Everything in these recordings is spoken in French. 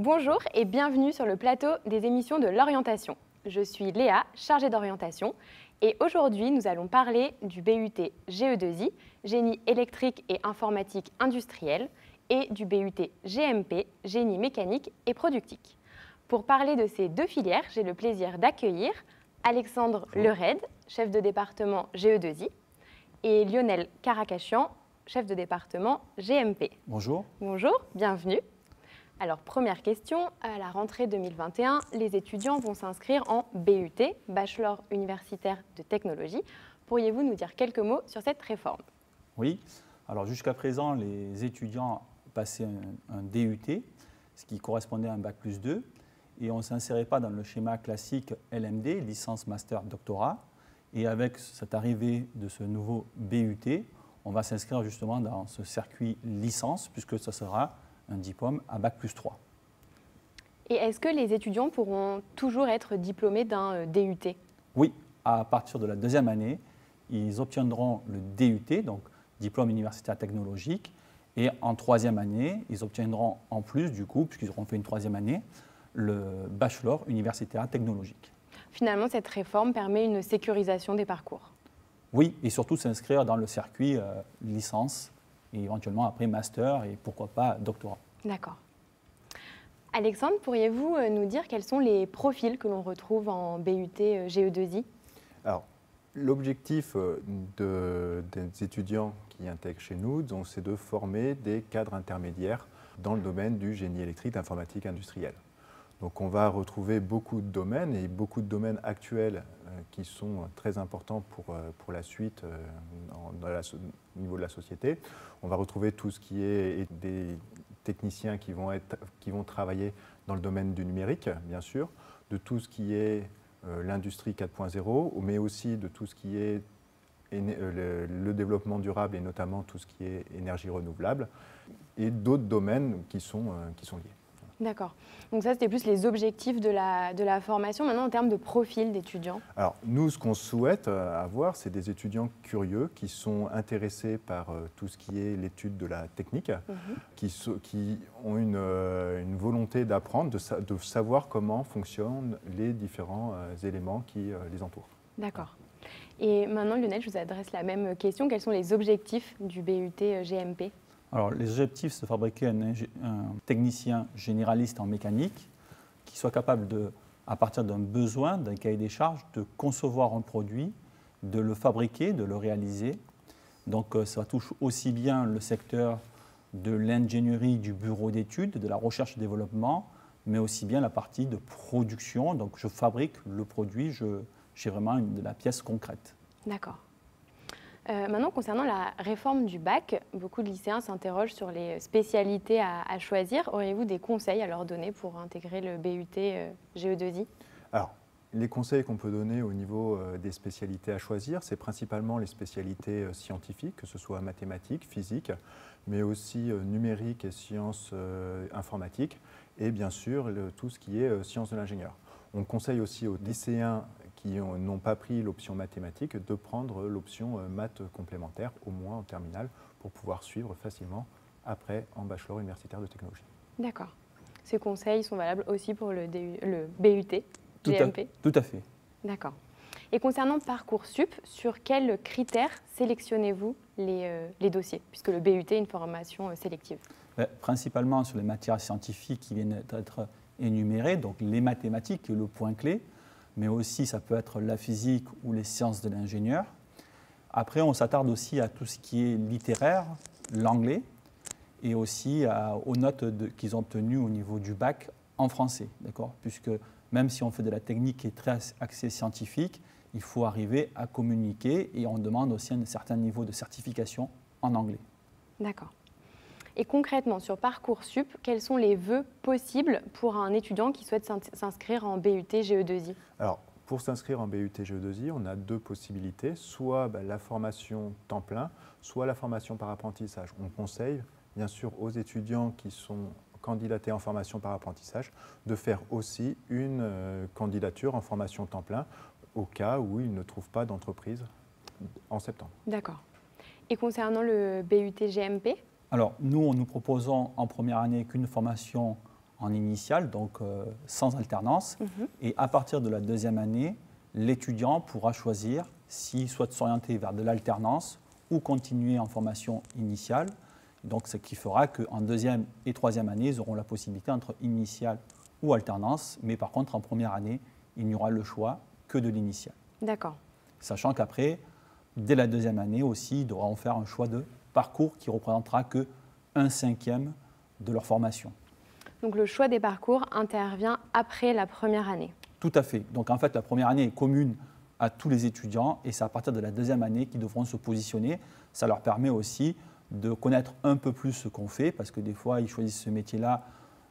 Bonjour et bienvenue sur le plateau des émissions de l'orientation. Je suis Léa, chargée d'orientation, et aujourd'hui nous allons parler du BUT GE2I, Génie électrique et informatique industriel, et du BUT GMP, Génie mécanique et productique. Pour parler de ces deux filières, j'ai le plaisir d'accueillir Alexandre Lered, chef de département GE2I, et Lionel Caracascian, chef de département GMP. Bonjour. Bonjour, bienvenue. Alors, première question, à la rentrée 2021, les étudiants vont s'inscrire en BUT, Bachelor universitaire de technologie. Pourriez-vous nous dire quelques mots sur cette réforme? Oui, alors jusqu'à présent, les étudiants passaient un DUT, ce qui correspondait à un Bac+2, et on ne s'insérait pas dans le schéma classique LMD, licence, master, doctorat. Et avec cette arrivée de ce nouveau BUT, on va s'inscrire justement dans ce circuit licence, puisque ce sera un diplôme à Bac+3. Et est-ce que les étudiants pourront toujours être diplômés d'un DUT? Oui, à partir de la deuxième année, ils obtiendront le DUT, donc diplôme universitaire technologique, et en troisième année, ils obtiendront en plus, du coup, puisqu'ils auront fait une troisième année, le bachelor universitaire technologique. Finalement, cette réforme permet une sécurisation des parcours. Oui, et surtout s'inscrire dans le circuit licence, et éventuellement après master, et pourquoi pas doctorat. D'accord. Alexandre, pourriez-vous nous dire quels sont les profils que l'on retrouve en BUT GE2I? Alors, l'objectif des étudiants qui intègrent chez nous, c'est de former des cadres intermédiaires dans le domaine du génie électrique, d'informatique industrielle. Donc on va retrouver beaucoup de domaines et beaucoup de domaines actuels qui sont très importants pour la suite au niveau de la société. On va retrouver tout ce qui est des techniciens qui vont travailler dans le domaine du numérique, bien sûr, de tout ce qui est l'industrie 4.0, mais aussi de tout ce qui est le développement durable et notamment tout ce qui est énergie renouvelable et d'autres domaines qui sont liés. D'accord. Donc ça, c'était plus les objectifs de la formation. Maintenant, en termes de profil d'étudiants? Alors, nous, ce qu'on souhaite avoir, c'est des étudiants curieux qui sont intéressés par tout ce qui est l'étude de la technique, qui ont une volonté d'apprendre, de savoir comment fonctionnent les différents éléments qui les entourent. D'accord. Et maintenant, Lionel, je vous adresse la même question. Quels sont les objectifs du BUT GMP? Alors, les objectifs, c'est de fabriquer un technicien généraliste en mécanique qui soit capable, à partir d'un besoin, d'un cahier des charges, de concevoir un produit, de le fabriquer, de le réaliser. Donc, ça touche aussi bien le secteur de l'ingénierie, du bureau d'études, de la recherche et développement, mais aussi bien la partie de production. Donc, je fabrique le produit, j'ai vraiment de la pièce concrète. D'accord. Maintenant, concernant la réforme du bac, beaucoup de lycéens s'interrogent sur les spécialités à choisir. Auriez-vous des conseils à leur donner pour intégrer le BUT GE2I? Alors, les conseils qu'on peut donner au niveau des spécialités à choisir, c'est principalement les spécialités scientifiques, que ce soit mathématiques, physique, mais aussi numérique et sciences informatiques, et bien sûr tout ce qui est sciences de l'ingénieur. On conseille aussi aux lycéens qui n'ont pas pris l'option mathématique de prendre l'option maths complémentaire, au moins en terminale, pour pouvoir suivre facilement après en bachelor universitaire de technologie. D'accord. Ces conseils sont valables aussi pour le BUT GMP? Tout à fait. D'accord. Et concernant Parcoursup, sur quels critères sélectionnez-vous les dossiers, puisque le BUT est une formation sélective? Principalement sur les matières scientifiques qui viennent d'être énumérées, donc les mathématiques, le point clé, mais aussi ça peut être la physique ou les sciences de l'ingénieur. Après, on s'attarde aussi à tout ce qui est littéraire, l'anglais, et aussi aux notes qu'ils ont obtenues au niveau du bac en français, d'accord? Puisque même si on fait de la technique qui est très axée scientifique, il faut arriver à communiquer et on demande aussi un certain niveau de certification en anglais. D'accord. Et concrètement, sur Parcoursup, quels sont les vœux possibles pour un étudiant qui souhaite s'inscrire en BUT GE2I? Alors, pour s'inscrire en BUT GE2I, on a deux possibilités, soit la formation temps plein, soit la formation par apprentissage. On conseille, bien sûr, aux étudiants qui sont candidatés en formation par apprentissage de faire aussi une candidature en formation temps plein au cas où ils ne trouvent pas d'entreprise en septembre. D'accord. Et concernant le BUT GMP? Alors, nous proposons en première année qu'une formation en initiale, donc sans alternance. Et à partir de la deuxième année, l'étudiant pourra choisir s'il souhaite s'orienter vers de l'alternance ou continuer en formation initiale. Donc, ce qui fera qu'en deuxième et troisième année, ils auront la possibilité entre initiale ou alternance. Mais par contre, en première année, il n'y aura le choix que de l'initiale. D'accord. Sachant qu'après, dès la deuxième année aussi, ils devront faire un choix de parcours qui représentera que 1/5 de leur formation. Donc le choix des parcours intervient après la première année. Tout à fait. Donc en fait, la première année est commune à tous les étudiants et c'est à partir de la deuxième année qu'ils devront se positionner. Ça leur permet aussi de connaître un peu plus ce qu'on fait parce que des fois, ils choisissent ce métier-là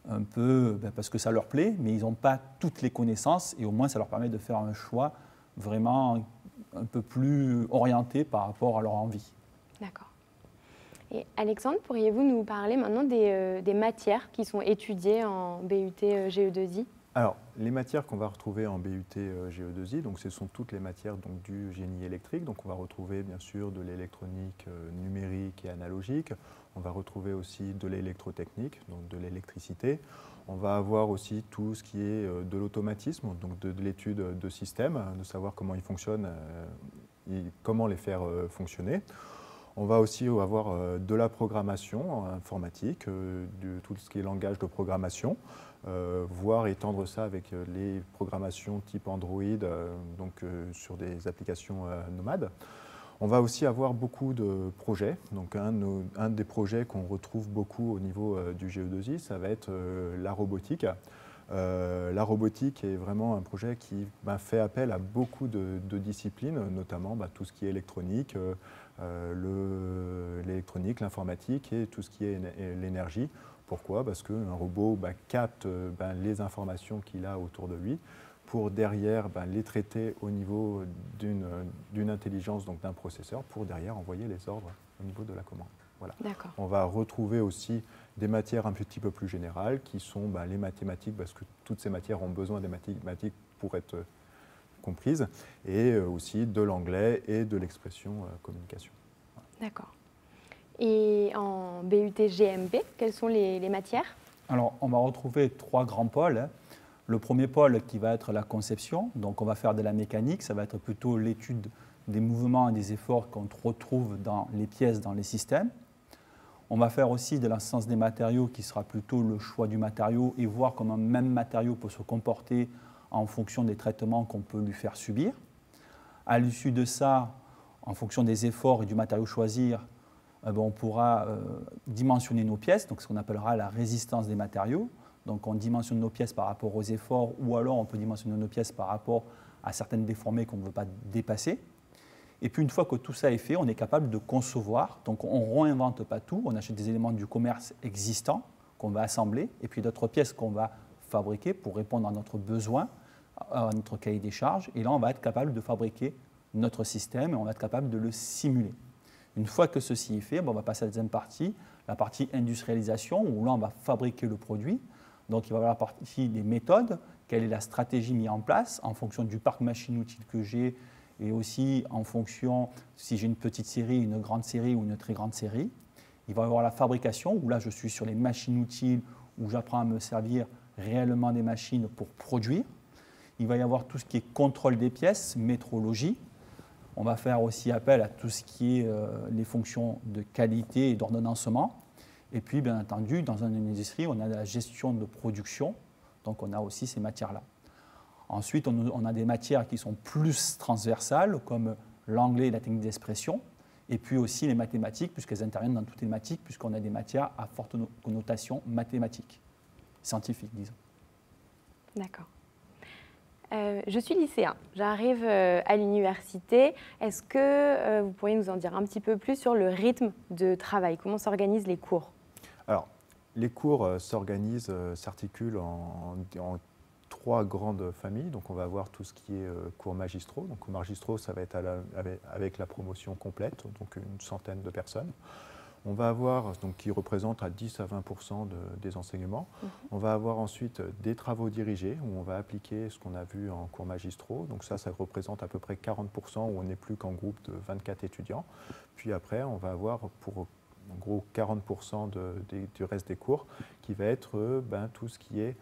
un peu parce que ça leur plaît, mais ils n'ont pas toutes les connaissances et au moins ça leur permet de faire un choix vraiment un peu plus orienté par rapport à leur envie. D'accord. Et Alexandre, pourriez-vous nous parler maintenant des matières qui sont étudiées en BUT GE2I? Alors, les matières qu'on va retrouver en BUT GE2I, donc ce sont toutes les matières donc, du génie électrique. Donc on va retrouver bien sûr de l'électronique numérique et analogique. On va retrouver aussi de l'électrotechnique, donc de l'électricité. On va avoir aussi tout ce qui est de l'automatisme, donc de l'étude de systèmes, de savoir comment ils fonctionnent et comment les faire fonctionner. On va aussi avoir de la programmation informatique, tout ce qui est langage de programmation, voire étendre ça avec les programmations type Android, sur des applications nomades. On va aussi avoir beaucoup de projets. Donc un des projets qu'on retrouve beaucoup au niveau du GE2I, ça va être la robotique. La robotique est vraiment un projet qui fait appel à beaucoup de disciplines, notamment tout ce qui est électronique, l'électronique, l'informatique et tout ce qui est l'énergie. Pourquoi? Parce qu'un robot capte les informations qu'il a autour de lui pour derrière les traiter au niveau d'une intelligence, donc d'un processeur, pour derrière envoyer les ordres au niveau de la commande. Voilà. On va retrouver aussi des matières un petit peu plus générales qui sont les mathématiques, parce que toutes ces matières ont besoin des mathématiques pour être comprises, et aussi de l'anglais et de l'expression communication. Voilà. D'accord. Et en BUT GMP, quelles sont les matières? Alors, on va retrouver 3 grands pôles. Le premier pôle qui va être la conception, donc on va faire de la mécanique, ça va être plutôt l'étude des mouvements et des efforts qu'on retrouve dans les pièces, dans les systèmes. On va faire aussi de la science des matériaux qui sera plutôt le choix du matériau et voir comment un même matériau peut se comporter en fonction des traitements qu'on peut lui faire subir. À l'issue de ça, en fonction des efforts et du matériau choisir, on pourra dimensionner nos pièces, donc ce qu'on appellera la résistance des matériaux. Donc on dimensionne nos pièces par rapport aux efforts ou alors on peut dimensionner nos pièces par rapport à certaines déformées qu'on ne veut pas dépasser. Et puis une fois que tout ça est fait, on est capable de concevoir. Donc on ne réinvente pas tout, on achète des éléments du commerce existants qu'on va assembler et puis d'autres pièces qu'on va fabriquer pour répondre à notre besoin, à notre cahier des charges. Et là, on va être capable de fabriquer notre système et on va être capable de le simuler. Une fois que ceci est fait, on va passer à la deuxième partie, la partie industrialisation, où là, on va fabriquer le produit. Donc, il va y avoir la partie des méthodes, quelle est la stratégie mise en place en fonction du parc machine-outil que j'ai et aussi en fonction si j'ai une petite série, une grande série ou une très grande série. Il va y avoir la fabrication, où là, je suis sur les machines-outils, où j'apprends à me servir réellement des machines pour produire. Il va y avoir tout ce qui est contrôle des pièces, métrologie. On va faire aussi appel à tout ce qui est les fonctions de qualité et d'ordonnancement. Et puis, bien entendu, dans une industrie, on a la gestion de production. Donc, on a aussi ces matières-là. Ensuite, on a des matières qui sont plus transversales, comme l'anglais et la technique d'expression. Et puis aussi les mathématiques, puisqu'elles interviennent dans toutes les mathématiques, puisqu'on a des matières à forte connotation mathématique, scientifique, disons. D'accord. Je suis lycéen, j'arrive à l'université. Est-ce que vous pourriez nous en dire un petit peu plus sur le rythme de travail? Comment s'organisent les cours? Alors, les cours s'articulent en 3 grandes familles. Donc, on va avoir tout ce qui est cours magistraux. Donc, cours magistraux, ça va être avec la promotion complète, donc une centaine de personnes. On va avoir, donc, qui représente à 10 à 20% des enseignements. On va avoir ensuite des travaux dirigés où on va appliquer ce qu'on a vu en cours magistraux. Donc ça représente à peu près 40% où on n'est plus qu'en groupe de 24 étudiants. Puis après, on va avoir, pour en gros 40% du reste des cours, qui va être tout ce qui est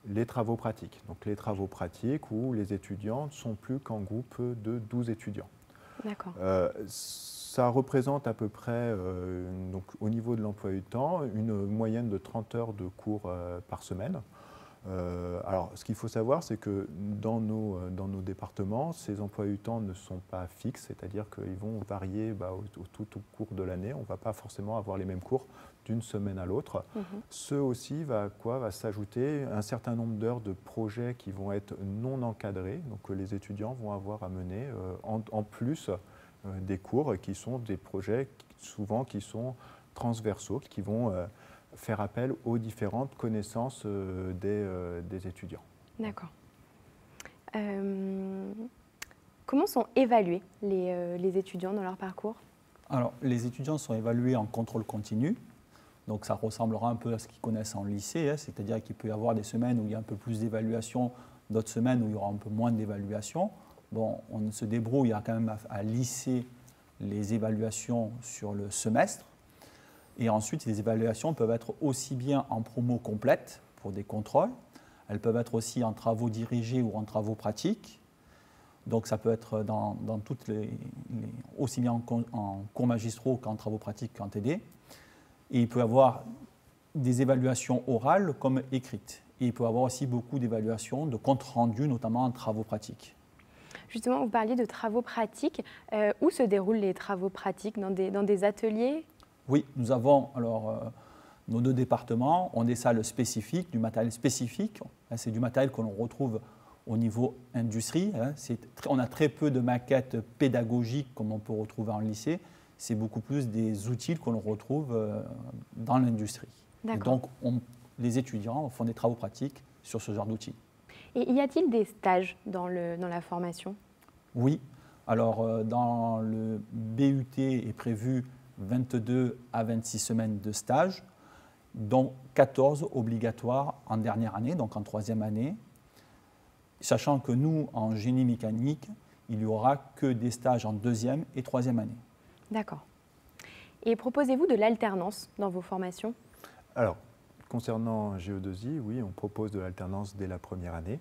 les travaux pratiques. Donc les travaux pratiques où les étudiants ne sont plus qu'en groupe de 12 étudiants. D'accord. Ça représente à peu près, donc, au niveau de l'emploi du temps, une moyenne de 30 heures de cours par semaine. Alors, ce qu'il faut savoir, c'est que dans nos départements, ces emplois du temps ne sont pas fixes, c'est-à-dire qu'ils vont varier tout au cours de l'année. On ne va pas forcément avoir les mêmes cours d'une semaine à l'autre. Ce aussi va s'ajouter un certain nombre d'heures de projets qui vont être non encadrés, donc que les étudiants vont avoir à mener en plus des cours qui sont des projets souvent qui sont transversaux, qui vont faire appel aux différentes connaissances des étudiants. D'accord. Comment sont évalués les étudiants dans leur parcours? Alors, les étudiants sont évalués en contrôle continu. Donc, ça ressemblera un peu à ce qu'ils connaissent en lycée, hein, c'est-à-dire qu'il peut y avoir des semaines où il y a un peu plus d'évaluation, d'autres semaines où il y aura un peu moins d'évaluation. Bon, on se débrouille quand même à lisser les évaluations sur le semestre. Et ensuite, les évaluations peuvent être aussi bien en promo complète pour des contrôles, elles peuvent être aussi en travaux dirigés ou en travaux pratiques. Donc ça peut être dans toutes aussi bien en cours magistraux qu'en travaux pratiques qu'en TD. Et il peut y avoir des évaluations orales comme écrites. Et il peut y avoir aussi beaucoup d'évaluations de comptes rendus, notamment en travaux pratiques. Justement, vous parliez de travaux pratiques. Où se déroulent les travaux pratiques? Dans des ateliers? Oui, nous avons nos deux départements ont des salles spécifiques, du matériel spécifique. C'est du matériel que l'on retrouve au niveau industrie. On a très peu de maquettes pédagogiques comme on peut retrouver en lycée. C'est beaucoup plus des outils que l'on retrouve dans l'industrie. Et donc, les étudiants font des travaux pratiques sur ce genre d'outils. Et y a-t-il des stages dans la formation? Oui. Alors, dans le BUT est prévu 22 à 26 semaines de stage, dont 14 obligatoires en dernière année, donc en troisième année. Sachant que nous, en génie mécanique, il n'y aura que des stages en deuxième et troisième année. D'accord. Et proposez-vous de l'alternance dans vos formations? Alors, concernant GE2I, oui, on propose de l'alternance dès la première année.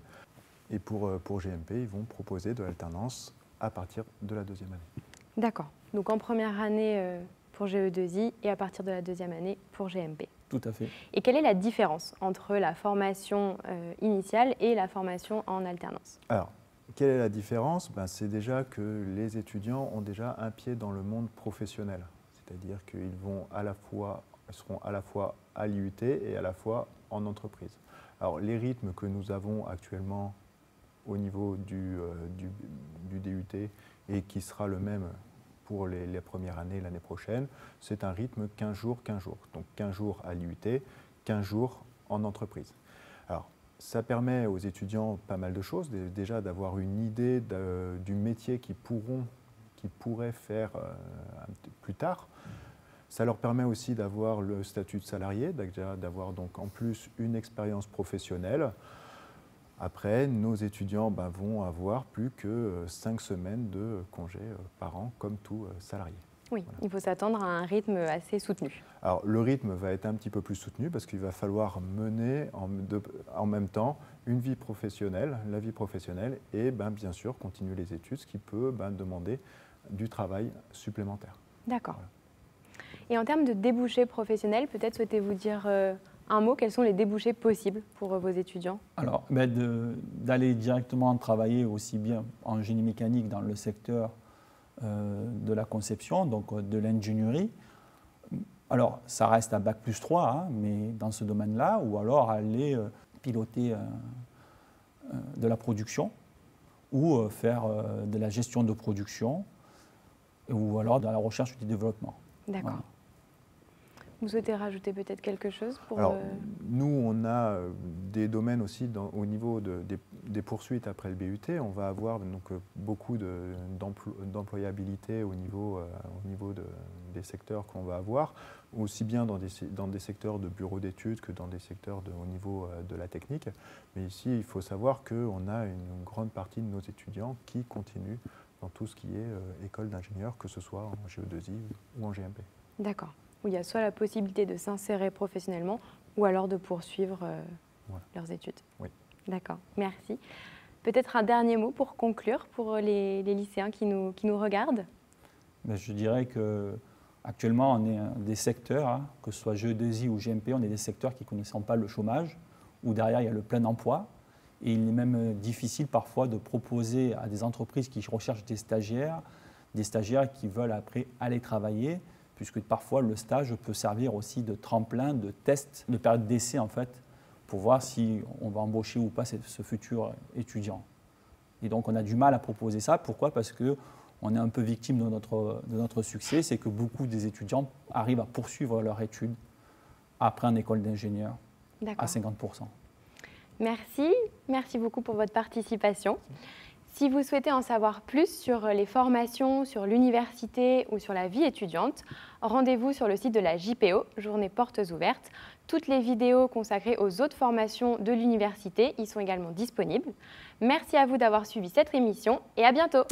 Et pour GMP, ils vont proposer de l'alternance à partir de la deuxième année. D'accord. Donc en première année pour GE2I et à partir de la deuxième année pour GMP. Tout à fait. Et quelle est la différence entre la formation initiale et la formation en alternance? Alors, quelle est la différence? C'est déjà que les étudiants ont déjà un pied dans le monde professionnel. C'est-à-dire qu'ils seront à la fois à l'IUT et à la fois en entreprise. Alors, les rythmes que nous avons actuellement au niveau du DUT et qui sera le même pour les premières années l'année prochaine, c'est un rythme 15 jours, 15 jours. Donc 15 jours à l'IUT, 15 jours en entreprise. Alors, ça permet aux étudiants pas mal de choses. Déjà d'avoir une idée du métier qu'ils pourraient faire plus tard. Ça leur permet aussi d'avoir le statut de salarié, d'avoir donc en plus une expérience professionnelle. Après, nos étudiants vont avoir plus que 5 semaines de congés par an, comme tout salarié. Oui, voilà. Il faut s'attendre à un rythme assez soutenu. Alors, le rythme va être un petit peu plus soutenu parce qu'il va falloir mener en même temps une vie professionnelle, la vie professionnelle, et bien sûr continuer les études, ce qui peut demander du travail supplémentaire. D'accord. Voilà. Et en termes de débouchés professionnels, peut-être souhaitez-vous dire un mot, quels sont les débouchés possibles pour vos étudiants? Alors, d'aller directement travailler aussi bien en génie mécanique dans le secteur de la conception, donc de l'ingénierie. Alors, ça reste à Bac+3, hein, mais dans ce domaine-là, ou alors aller piloter de la production, ou faire de la gestion de production, ou alors de la recherche et du développement. D'accord. Voilà. Vous souhaitez rajouter peut-être quelque chose pour Alors, nous, on a des domaines aussi au niveau des poursuites après le BUT. On va avoir donc beaucoup d'employabilité au niveau des secteurs qu'on va avoir, aussi bien dans des secteurs de bureaux d'études que dans des secteurs au niveau de la technique. Mais ici, il faut savoir qu'on a une grande partie de nos étudiants qui continuent dans tout ce qui est école d'ingénieur, que ce soit en GE2I ou en GMP. D'accord. où il y a soit la possibilité de s'insérer professionnellement ou alors de poursuivre leurs études. Oui. D'accord, merci. Peut-être un dernier mot pour conclure pour les lycéens qui nous regardent. Je dirais qu'actuellement, on est des secteurs, que ce soit GE2I ou GMP, on est des secteurs qui ne connaissent pas le chômage, où derrière il y a le plein emploi. Et il est même difficile parfois de proposer à des entreprises qui recherchent des stagiaires qui veulent après aller travailler, puisque parfois le stage peut servir aussi de tremplin, de test, de période d'essai en fait, pour voir si on va embaucher ou pas ce futur étudiant. Et donc on a du mal à proposer ça. Pourquoi? Parce qu'on est un peu victime de notre succès, c'est que beaucoup des étudiants arrivent à poursuivre leurs études après une école d'ingénieur à 50%. Merci beaucoup pour votre participation. Si vous souhaitez en savoir plus sur les formations, sur l'université ou sur la vie étudiante, rendez-vous sur le site de la JPO, Journée Portes Ouvertes. Toutes les vidéos consacrées aux autres formations de l'université y sont également disponibles. Merci à vous d'avoir suivi cette émission et à bientôt.